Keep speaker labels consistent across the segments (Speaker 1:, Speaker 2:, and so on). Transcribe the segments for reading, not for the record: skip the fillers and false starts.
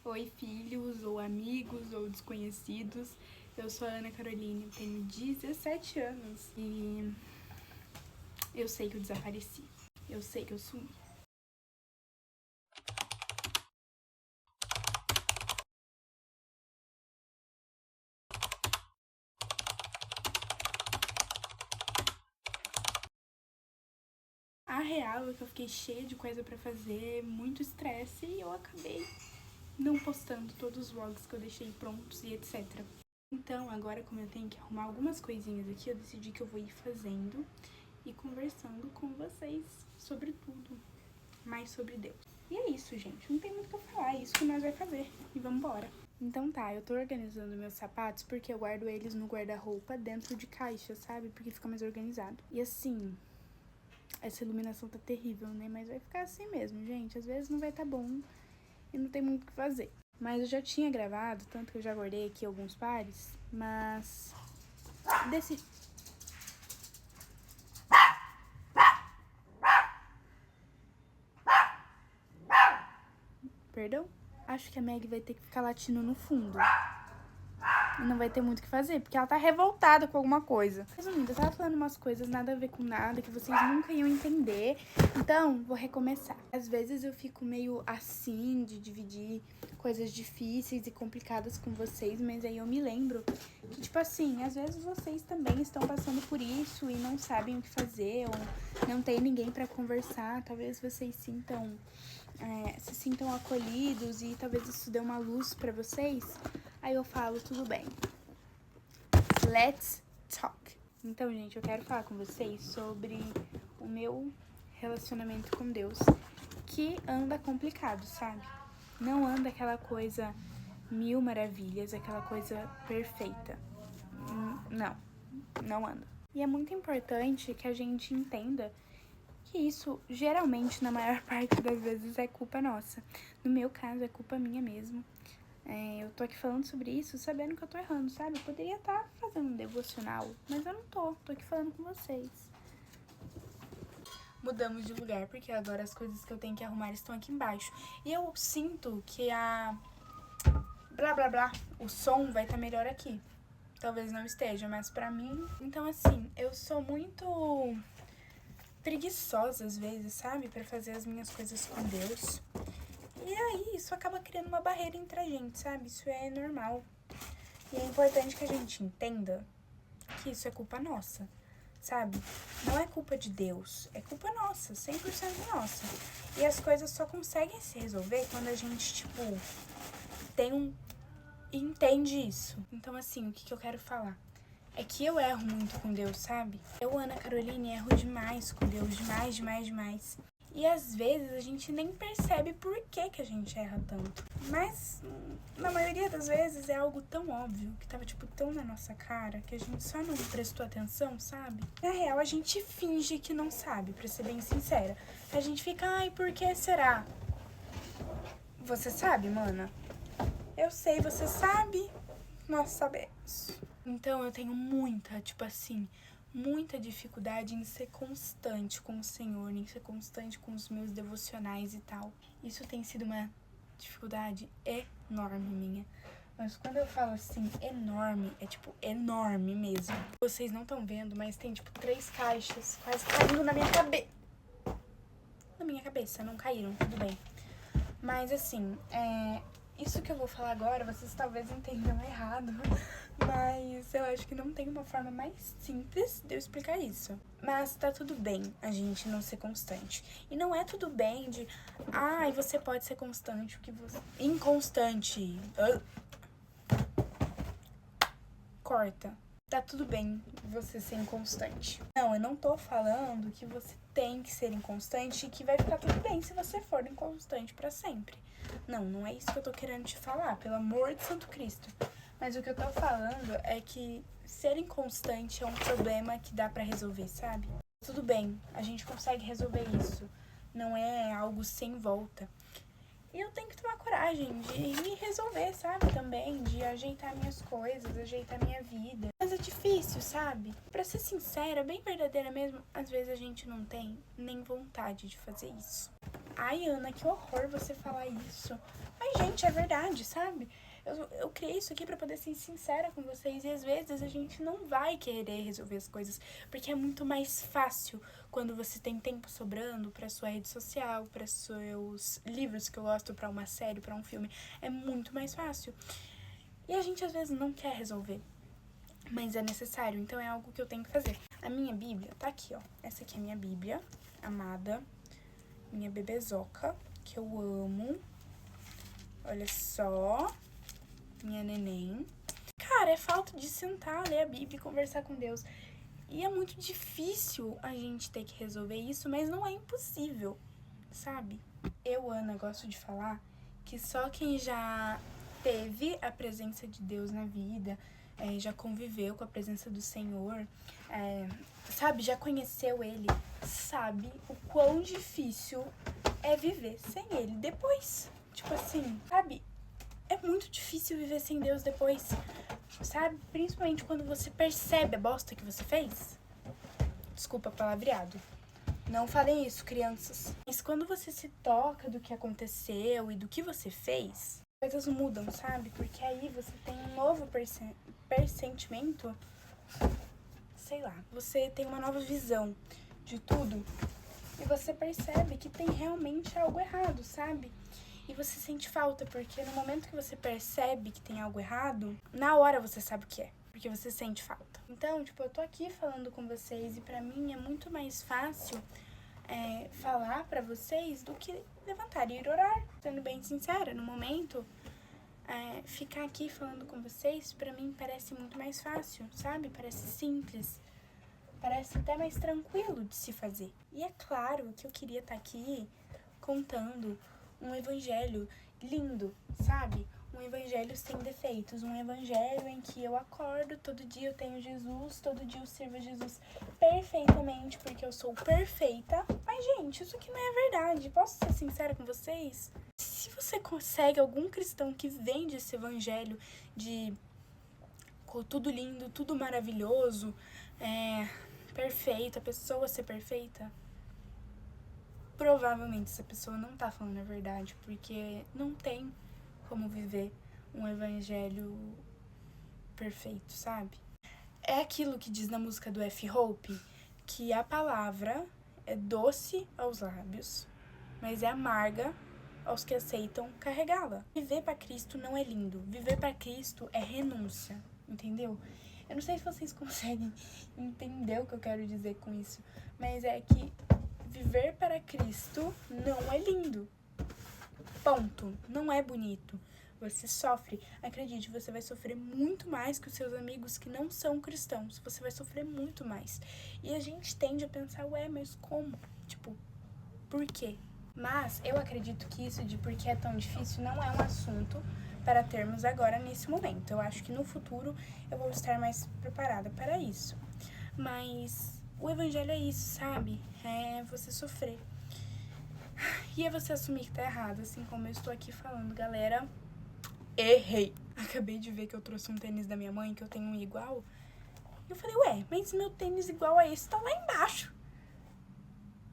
Speaker 1: Oi, filhos, ou amigos, ou desconhecidos. Eu sou a Ana Caroline, tenho 17 anos e eu sei que eu desapareci. Eu sei que eu sumi. A real é que eu fiquei cheia de coisa pra fazer, muito estresse, e eu acabei não postando todos os vlogs que eu deixei prontos e etc. Então, agora como eu tenho que arrumar algumas coisinhas aqui, eu decidi que eu vou ir fazendo e conversando com vocês sobre tudo, mais sobre Deus. E é isso, gente, não tem muito o que eu falar, é isso que nós vamos fazer. E vamos embora. Então tá, eu tô organizando meus sapatos porque eu guardo eles no guarda-roupa dentro de caixa, sabe? Porque fica mais organizado. E assim, essa iluminação tá terrível, né? Mas vai ficar assim mesmo, gente. Às vezes não vai tá bom e não tem muito o que fazer. Mas eu já tinha gravado, tanto que eu já guardei aqui alguns pares, mas Perdão? Acho que a Meg vai ter que ficar latindo no fundo. E não vai ter muito o que fazer, porque ela tá revoltada com alguma coisa. Resumindo, eu tava falando umas coisas nada a ver com nada, que vocês nunca iam entender. Então, vou recomeçar. Às vezes eu fico meio assim, de dividir coisas difíceis e complicadas com vocês, mas aí eu me lembro que, tipo assim, às vezes vocês também estão passando por isso e não sabem o que fazer, ou não tem ninguém pra conversar. Talvez vocês se sintam acolhidos e talvez isso dê uma luz pra vocês. Aí eu falo, tudo bem. Let's talk. Então, gente, eu quero falar com vocês sobre o meu relacionamento com Deus, que anda complicado, sabe? Não anda aquela coisa mil maravilhas, aquela coisa perfeita. Não anda. E é muito importante que a gente entenda que isso, geralmente, na maior parte das vezes, é culpa nossa. No meu caso, é culpa minha mesmo. Eu tô aqui falando sobre isso sabendo que eu tô errando, sabe? Eu poderia estar fazendo um devocional, mas eu não tô aqui falando com vocês. Mudamos de lugar, porque agora as coisas que eu tenho que arrumar estão aqui embaixo. E eu sinto que o som vai estar melhor aqui. Talvez não esteja, mas pra mim... Então, assim, eu sou muito preguiçosa às vezes, sabe? Pra fazer as minhas coisas com Deus. E aí, isso acaba criando uma barreira entre a gente, sabe? Isso é normal. E é importante que a gente entenda que isso é culpa nossa, sabe? Não é culpa de Deus, é culpa nossa, 100% nossa. E as coisas só conseguem se resolver quando a gente, entende isso. Então, assim, o que eu quero falar? É que eu erro muito com Deus, sabe? Eu, Ana Caroline, erro demais com Deus, demais. E às vezes a gente nem percebe por que a gente erra tanto. Mas na maioria das vezes é algo tão óbvio, que tava tão na nossa cara, que a gente só não prestou atenção, sabe? Na real, a gente finge que não sabe, pra ser bem sincera. A gente fica, ai, por que será? Você sabe, mana? Eu sei, você sabe? Nós sabemos. Então eu tenho muita dificuldade em ser constante com o Senhor, em ser constante com os meus devocionais e tal. Isso tem sido uma dificuldade enorme minha. Mas quando eu falo assim, enorme, é enorme mesmo. Vocês não estão vendo, mas tem 3 caixas quase caindo na minha cabeça. Na minha cabeça, não caíram, tudo bem. Mas assim, isso que eu vou falar agora, vocês talvez entendam errado, mas eu acho que não tem uma forma mais simples de eu explicar isso. Mas tá tudo bem a gente não ser constante. E não é tudo bem você pode ser constante, porque você... Inconstante. Corta. Tá tudo bem você ser inconstante. Não, eu não tô falando que você tem que ser inconstante e que vai ficar tudo bem se você for inconstante pra sempre. Não é isso que eu tô querendo te falar, pelo amor de Santo Cristo. Mas o que eu tô falando é que ser inconstante é um problema que dá pra resolver, sabe? Tudo bem, a gente consegue resolver isso. Não é algo sem volta. E eu tenho que tomar coragem de resolver, sabe? Também, de ajeitar minhas coisas, ajeitar minha vida. Mas é difícil, sabe? Pra ser sincera, bem verdadeira mesmo, às vezes a gente não tem nem vontade de fazer isso. Ai, Ana, que horror você falar isso. Ai, gente, é verdade, sabe? Eu criei isso aqui pra poder ser sincera com vocês. E às vezes a gente não vai querer resolver as coisas. Porque é muito mais fácil quando você tem tempo sobrando pra sua rede social, pra seus livros que eu gosto, pra uma série, pra um filme. É muito mais fácil. E a gente às vezes não quer resolver. Mas é necessário, então é algo que eu tenho que fazer. A minha Bíblia tá aqui, ó. Essa aqui é a minha Bíblia, amada. Minha bebezoca, que eu amo. Olha só. Minha neném. Cara, é falta de sentar, ler a Bíblia e conversar com Deus. E é muito difícil a gente ter que resolver isso, mas não é impossível, sabe? Eu, Ana, gosto de falar que só quem já teve a presença de Deus na vida, já conviveu com a presença do Senhor, sabe, já conheceu Ele, sabe o quão difícil é viver sem Ele depois. Tipo assim, sabe? É muito difícil viver sem Deus depois, sabe? Principalmente quando você percebe a bosta que você fez. Desculpa palavreado. Não falem isso, crianças. Mas quando você se toca do que aconteceu e do que você fez, coisas mudam, sabe? Porque aí você tem um novo pressentimento, sei lá, você tem uma nova visão de tudo e você percebe que tem realmente algo errado, sabe? E você sente falta, porque no momento que você percebe que tem algo errado, na hora você sabe o que é, porque você sente falta. Então, tipo, eu tô aqui falando com vocês e pra mim é muito mais fácil falar pra vocês do que levantar e ir orar. Sendo bem sincera, no momento, ficar aqui falando com vocês, pra mim parece muito mais fácil, sabe? Parece simples, parece até mais tranquilo de se fazer. E é claro que eu queria estar aqui contando um evangelho lindo, sabe? Um evangelho sem defeitos, um evangelho em que eu acordo, todo dia eu tenho Jesus, todo dia eu sirvo a Jesus perfeitamente, porque eu sou perfeita. Mas, gente, isso aqui não é verdade. Posso ser sincera com vocês? Se você consegue algum cristão que vende esse evangelho de tudo lindo, tudo maravilhoso, perfeito, a pessoa ser perfeita, provavelmente essa pessoa não tá falando a verdade, porque não tem como viver um evangelho perfeito, sabe? É aquilo que diz na música do F-Hope, que a palavra é doce aos lábios, mas é amarga aos que aceitam carregá-la. Viver para Cristo não é lindo, viver para Cristo é renúncia, entendeu? Eu não sei se vocês conseguem entender o que eu quero dizer com isso, mas é que viver para Cristo não é lindo. Ponto. Não é bonito. Você sofre. Acredite, você vai sofrer muito mais que os seus amigos que não são cristãos. Você vai sofrer muito mais. E a gente tende a pensar, mas como? Tipo, por quê? Mas eu acredito que isso de por que é tão difícil não é um assunto para termos agora nesse momento. Eu acho que no futuro eu vou estar mais preparada para isso. Mas o evangelho é isso, sabe? É você sofrer. E é você assumir que tá errado, assim como eu estou aqui falando, galera. Errei. Acabei de ver que eu trouxe um tênis da minha mãe, que eu tenho um igual. E eu falei, mas meu tênis igual a esse tá lá embaixo.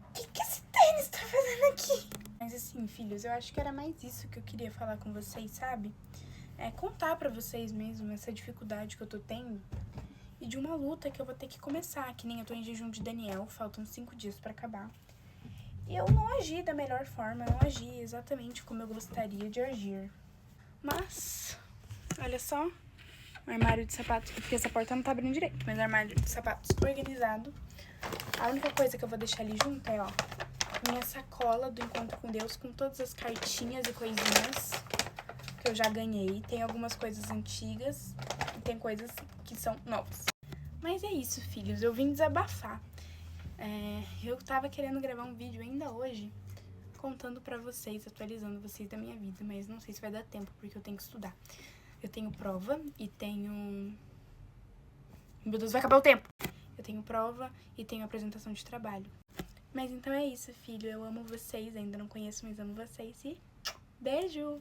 Speaker 1: O que esse tênis tá fazendo aqui? Mas assim, filhos, eu acho que era mais isso que eu queria falar com vocês, sabe? Contar pra vocês mesmo essa dificuldade que eu tô tendo. E de uma luta que eu vou ter que começar, que nem eu tô em jejum de Daniel, faltam 5 dias pra acabar. E eu não agi da melhor forma, não agi exatamente como eu gostaria de agir. Mas, olha só, o armário de sapatos, porque essa porta não tá abrindo direito, mas o armário de sapatos organizado. A única coisa que eu vou deixar ali junto é, minha sacola do Encontro com Deus, com todas as cartinhas e coisinhas que eu já ganhei. Tem algumas coisas antigas e tem coisas que são novas. Mas é isso, filhos, eu vim desabafar. Eu tava querendo gravar um vídeo ainda hoje, contando pra vocês, atualizando vocês da minha vida, mas não sei se vai dar tempo, porque eu tenho que estudar. Eu tenho prova e tenho... Meu Deus, vai acabar o tempo! Eu tenho prova e tenho apresentação de trabalho. Mas então é isso, filho, eu amo vocês, ainda não conheço, mas amo vocês e beijo!